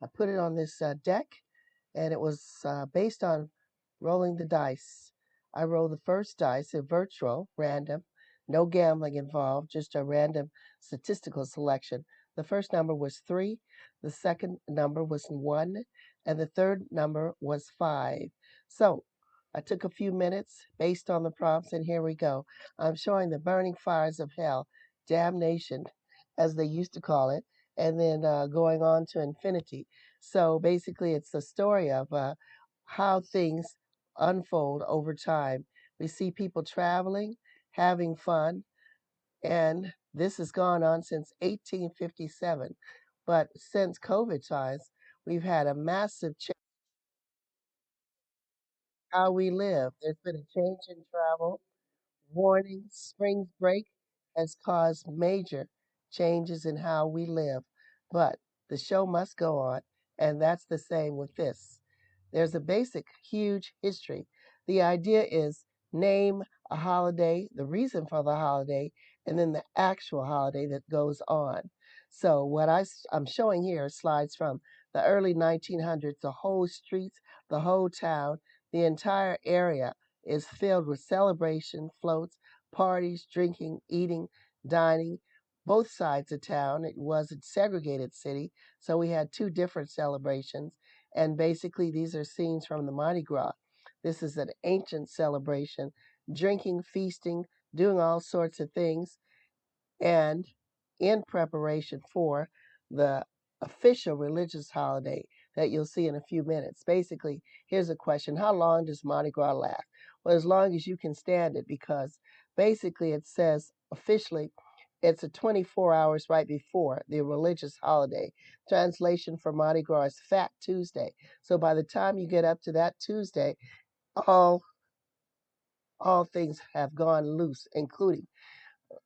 I put it on this deck, and it was based on rolling the dice. I rolled the first dice, a virtual, random, no gambling involved, just a random statistical selection. The first number was 3, the second number was 1, and the third number was 5. So I took a few minutes based on the prompts, and here we go. I'm showing the burning fires of hell, damnation, as they used to call it, and then going on to infinity. So basically, it's the story of how things unfold over time. We see people traveling, having fun, and this has gone on since 1857. But since COVID times, we've had a massive change how we live. There's been a change in travel. Warning, spring break has caused major changes in how we live, but the show must go on, and that's the same with this. There's a basic, huge history. The idea is name a holiday, the reason for the holiday, and then the actual holiday that goes on. So, what I'm showing here are slides from the early 1900s. The whole streets, the whole town, the entire area is filled with celebration, floats, parties, drinking, eating, dining. Both sides of town, it was a segregated city, so we had two different celebrations. And basically, these are scenes from the Mardi Gras. This is an ancient celebration, drinking, feasting, doing all sorts of things, and in preparation for the official religious holiday that you'll see in a few minutes. Basically, here's a question: how long does Mardi Gras last? Well, as long as you can stand it, because basically it says officially it's a 24 hours right before the religious holiday. Translation for Mardi Gras is Fat Tuesday. So by the time you get up to that Tuesday, all all things have gone loose, including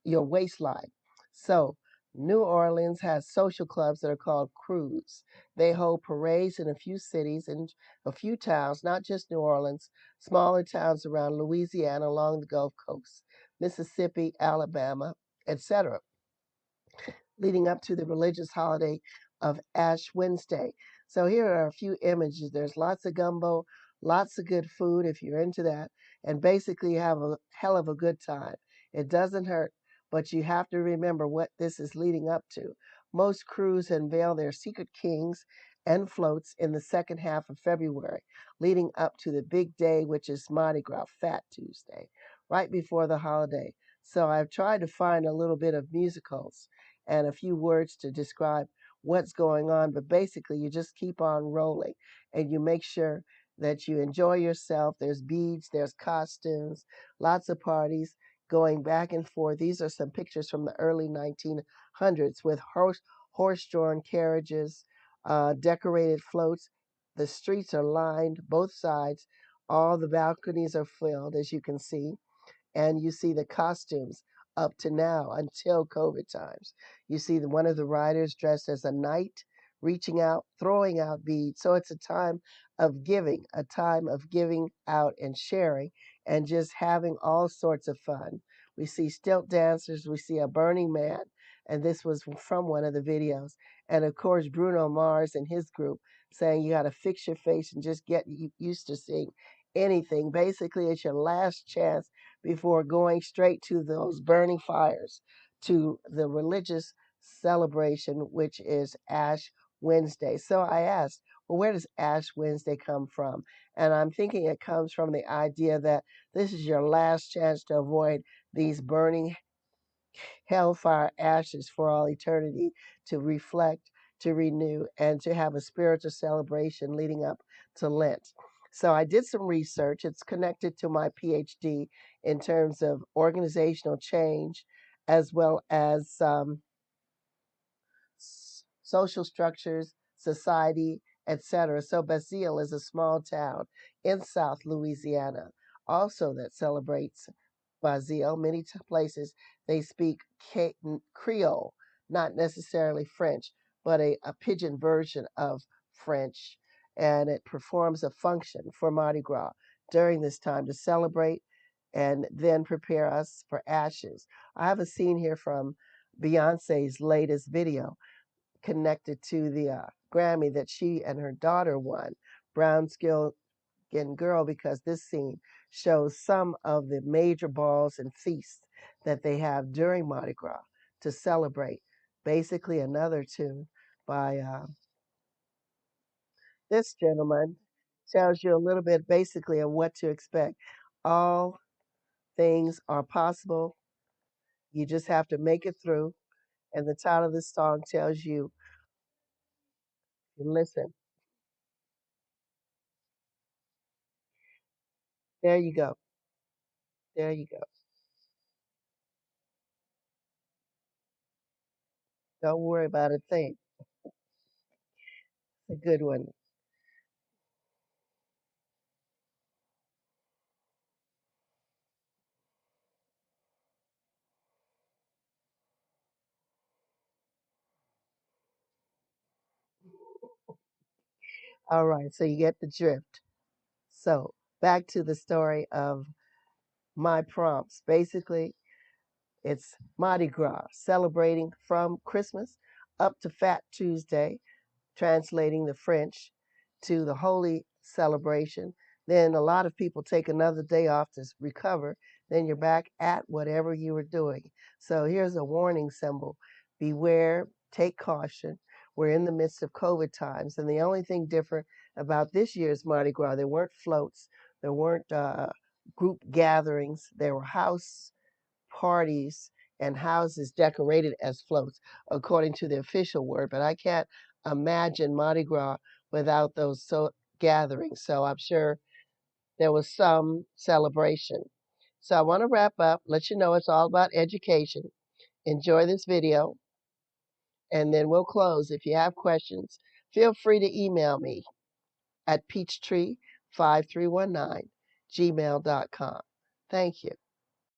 your waistline. So, New Orleans has social clubs that are called crews. They hold parades in a few cities and a few towns, not just New Orleans, smaller towns around Louisiana along the Gulf Coast, Mississippi, Alabama, etc., leading up to the religious holiday of Ash Wednesday. So here are a few images. There's lots of gumbo, lots of good food if you're into that, and basically you have a hell of a good time. It doesn't hurt, but you have to remember what this is leading up to. Most crews unveil their secret kings and floats in the second half of February, leading up to the big day, which is Mardi Gras, Fat Tuesday, right before the holiday. So I've tried to find a little bit of musicals and a few words to describe what's going on. But basically, you just keep on rolling and you make sure that you enjoy yourself. There's beads, there's costumes, lots of parties going back and forth. These are some pictures from the early 1900s with horse-drawn carriages, decorated floats. The streets are lined both sides. All the balconies are filled, as you can see, and you see the costumes up to now until COVID times. You see one of the riders dressed as a knight, reaching out, throwing out beads. So it's a time of giving out and sharing and just having all sorts of fun. We see stilt dancers, we see a burning man, and this was from one of the videos. And of course, Bruno Mars and his group saying you got to fix your face and just get used to seeing anything. Basically, it's your last chance before going straight to those burning fires to the religious celebration, which is Ash Wednesday. So I asked, well, where does Ash Wednesday come from? And I'm thinking it comes from the idea that this is your last chance to avoid these burning hellfire ashes for all eternity, to reflect, to renew, and to have a spiritual celebration leading up to Lent. So I did some research. It's connected to my PhD in terms of organizational change as well as social structures, society, etc. So Basile is a small town in South Louisiana also that celebrates Basile. Many places they speak Creole, not necessarily French, but a pidgin version of French, and it performs a function for Mardi Gras during this time to celebrate and then prepare us for ashes. I have a scene here from Beyonce's latest video connected to the Grammy that she and her daughter won, Brown Skill Girl, because this scene shows some of the major balls and feasts that they have during Mardi Gras to celebrate. Basically, another tune by this gentleman tells you a little bit basically of what to expect. All things are possible. You just have to make it through. And the title of this song tells you, listen, there you go. There you go. Don't worry about a thing. It's a good one. All right, so you get the drift. So back to the story of my prompts. Basically, it's Mardi Gras, celebrating from Christmas up to Fat Tuesday, translating the French to the Holy Celebration. Then a lot of people take another day off to recover. Then you're back at whatever you were doing. So here's a warning symbol: beware, take caution. We're in the midst of COVID times, and the only thing different about this year's Mardi Gras, there weren't floats, there weren't group gatherings, there were house parties and houses decorated as floats, according to the official word. But I can't imagine Mardi Gras without those gatherings. So I'm sure there was some celebration. So I want to wrap up, let you know it's all about education. Enjoy this video, and then we'll close. If you have questions, feel free to email me at peachtree5319 gmail.com. Thank you.